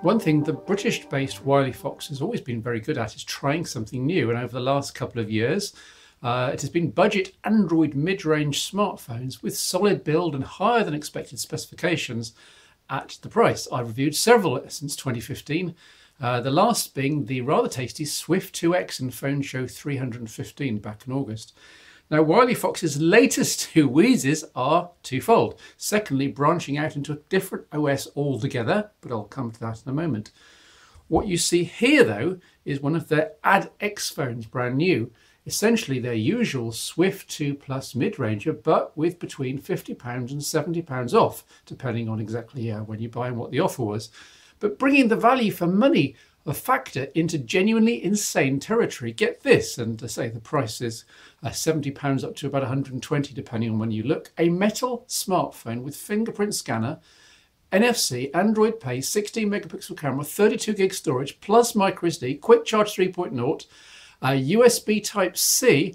One thing the British-based Wilyfox has always been very good at is trying something new, and over the last couple of years it has been budget Android mid-range smartphones with solid build and higher than expected specifications at the price. I've reviewed several since 2015, the last being the rather tasty Swift 2X in Phone Show 315 back in August. Now, Wilyfox's latest two Wheezes are twofold. Secondly, branching out into a different OS altogether, but I'll come to that in a moment. What you see here, though, is one of their Add-X phones, brand new. Essentially their usual Swift 2 Plus mid-ranger, but with between £50 and £70 off, depending on exactly when you buy and what the offer was. But bringing the value for money a factor into genuinely insane territory. Get this, and to say the price is £70 up to about 120 depending on when you look. A metal smartphone with fingerprint scanner, NFC, Android Pay, 16 megapixel camera, 32 gig storage, plus microSD, quick charge 3.0, USB Type-C,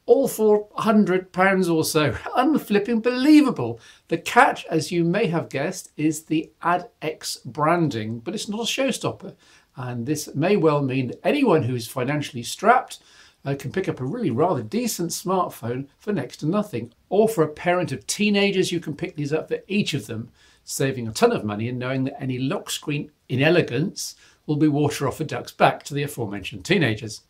all for £100 or so. Unflipping believable. The catch, as you may have guessed, is the Add-X branding, but it's not a showstopper. And this may well mean that anyone who is financially strapped can pick up a really rather decent smartphone for next to nothing. Or for a parent of teenagers, you can pick these up for each of them, saving a ton of money and knowing that any lock screen inelegance will be water off a duck's back to the aforementioned teenagers.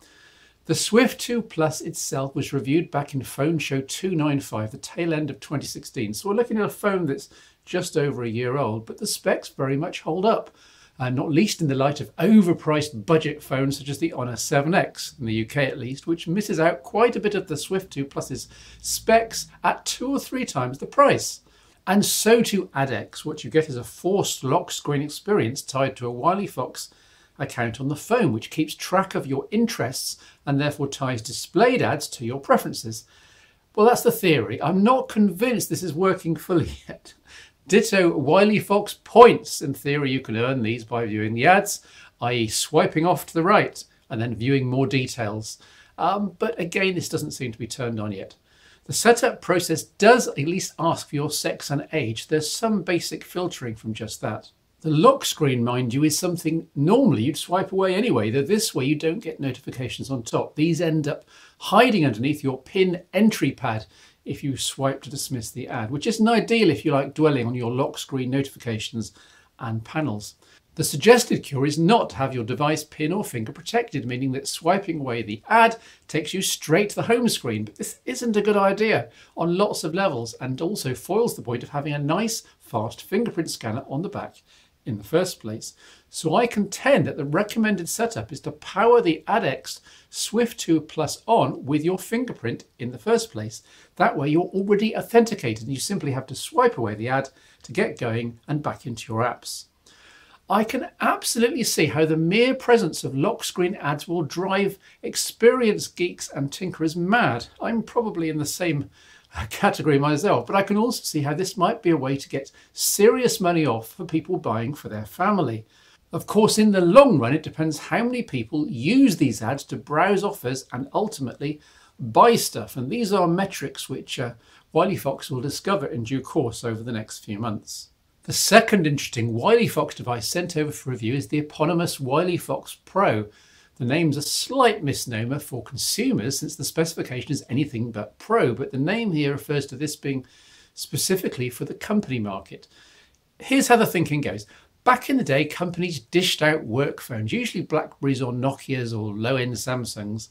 The Swift 2 Plus itself was reviewed back in Phone Show 295, the tail end of 2016. So we're looking at a phone that's just over a year old, but the specs very much hold up. Not least in the light of overpriced budget phones such as the Honor 7X, in the UK at least, which misses out quite a bit of the Swift 2 Plus's specs at 2 or 3 times the price. And so to Add-X, what you get is a forced lock screen experience tied to a Wilyfox account on the phone, which keeps track of your interests and therefore ties displayed ads to your preferences. Well, that's the theory. I'm not convinced this is working fully yet. Ditto Wilyfox points. In theory, you can earn these by viewing the ads, i.e. swiping off to the right and then viewing more details. But again, this doesn't seem to be turned on yet. The setup process does at least ask for your sex and age. There's some basic filtering from just that. The lock screen, mind you, is something normally you'd swipe away anyway, though this way you don't get notifications on top. These end up hiding underneath your PIN entry pad if you swipe to dismiss the ad, which isn't ideal if you like dwelling on your lock screen notifications and panels. The suggested cure is not to have your device PIN or finger protected, meaning that swiping away the ad takes you straight to the home screen. But this isn't a good idea on lots of levels and also foils the point of having a nice, fast fingerprint scanner on the back in the first place. So I contend that the recommended setup is to power the Add-X Swift 2 Plus on with your fingerprint in the first place. That way you're already authenticated and you simply have to swipe away the ad to get going and back into your apps. I can absolutely see how the mere presence of lock screen ads will drive experienced geeks and tinkerers mad. I'm probably in the same category myself, but I can also see how this might be a way to get serious money off for people buying for their family. Of course, in the long run, it depends how many people use these ads to browse offers and ultimately buy stuff. And these are metrics which Wilyfox will discover in due course over the next few months. The second interesting Wilyfox device sent over for review is the eponymous Wilyfox Pro. The name's a slight misnomer for consumers since the specification is anything but Pro, but the name here refers to this being specifically for the company market. Here's how the thinking goes. Back in the day, companies dished out work phones, usually Blackberries or Nokias or low-end Samsungs.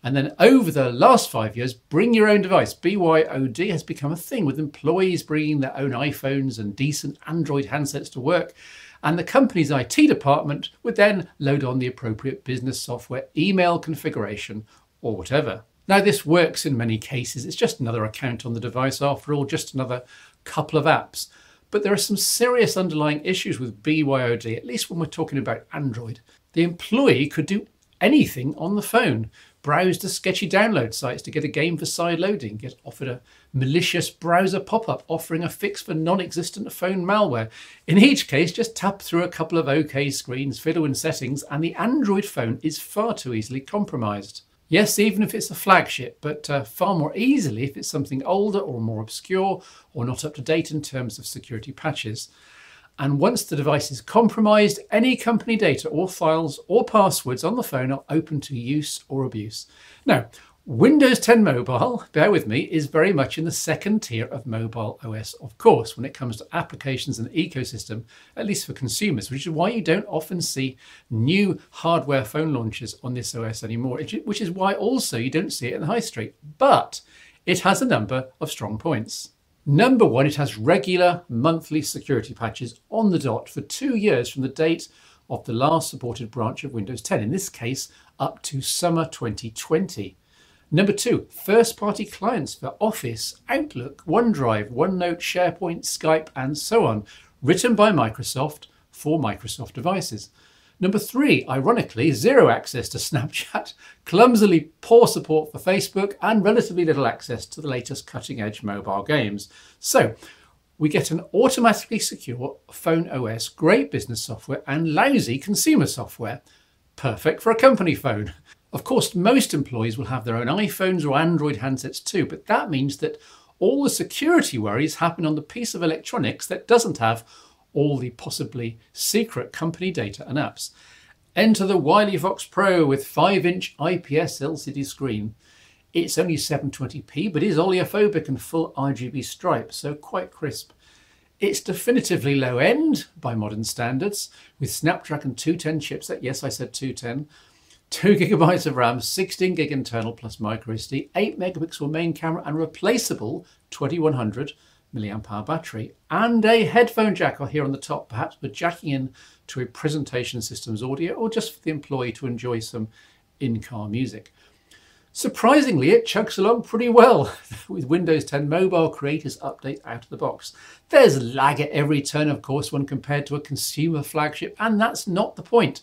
And then over the last 5 years, bring your own device. BYOD has become a thing, with employees bringing their own iPhones and decent Android handsets to work. And the company's IT department would then load on the appropriate business software, email configuration, or whatever. Now, this works in many cases. It's just another account on the device after all, just another couple of apps. But there are some serious underlying issues with BYOD, at least when we're talking about Android. The employee could do anything on the phone. Browse to sketchy download sites to get a game for side loading, get offered a malicious browser pop-up offering a fix for non-existent phone malware. In each case, just tap through a couple of OK screens, fiddle in settings, and the Android phone is far too easily compromised. Yes, even if it's a flagship, but far more easily if it's something older or more obscure or not up to date in terms of security patches. And once the device is compromised, any company data or files or passwords on the phone are open to use or abuse. Now, Windows 10 Mobile, bear with me, is very much in the second tier of mobile OS, of course, when it comes to applications and ecosystem, at least for consumers, which is why you don't often see new hardware phone launches on this OS anymore, which is why also you don't see it in the high street. But it has a number of strong points. Number one, it has regular monthly security patches on the dot for 2 years from the date of the last supported branch of Windows 10, in this case up to summer 2020. Number two, first-party clients for Office, Outlook, OneDrive, OneNote, SharePoint, Skype, and so on, written by Microsoft for Microsoft devices. Number three, ironically, zero access to Snapchat, clumsily poor support for Facebook, and relatively little access to the latest cutting-edge mobile games. So, we get an automatically secure phone OS, great business software, and lousy consumer software. Perfect for a company phone. Of course, most employees will have their own iPhones or Android handsets too, but that means that all the security worries happen on the piece of electronics that doesn't have all the possibly secret company data and apps. Enter the Wilyfox Pro with 5-inch IPS LCD screen. It's only 720p, but is oleophobic and full RGB stripe, so quite crisp. It's definitively low end by modern standards, with Snapdragon 210 chipset, yes I said 210, 2 GB of RAM, 16 gig internal plus microSD, 8 megapixel main camera and replaceable 2100 mAh battery, and a headphone jack here on the top, perhaps for jacking in to a presentation system's audio or just for the employee to enjoy some in-car music. Surprisingly, it chugs along pretty well with Windows 10 Mobile Creators Update out of the box. There's lag at every turn, of course, when compared to a consumer flagship, and that's not the point.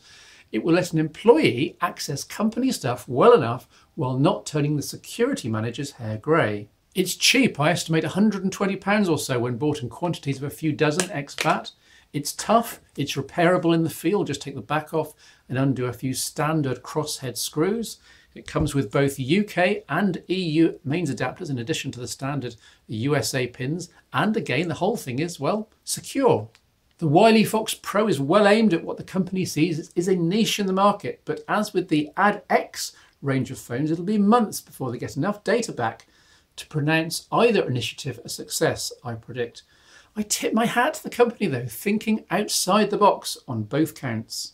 It will let an employee access company stuff well enough while not turning the security manager's hair grey. It's cheap, I estimate £120 or so when bought in quantities of a few dozen ex-VAT. It's tough, it's repairable in the field, just take the back off and undo a few standard crosshead screws. It comes with both UK and EU mains adapters in addition to the standard USA pins, and again the whole thing is, well, secure. The Wilyfox Pro is well aimed at what the company sees is a niche in the market, but as with the Add-X range of phones, it'll be months before they get enough data back to pronounce either initiative a success, I predict. I tip my hat to the company though, thinking outside the box on both counts.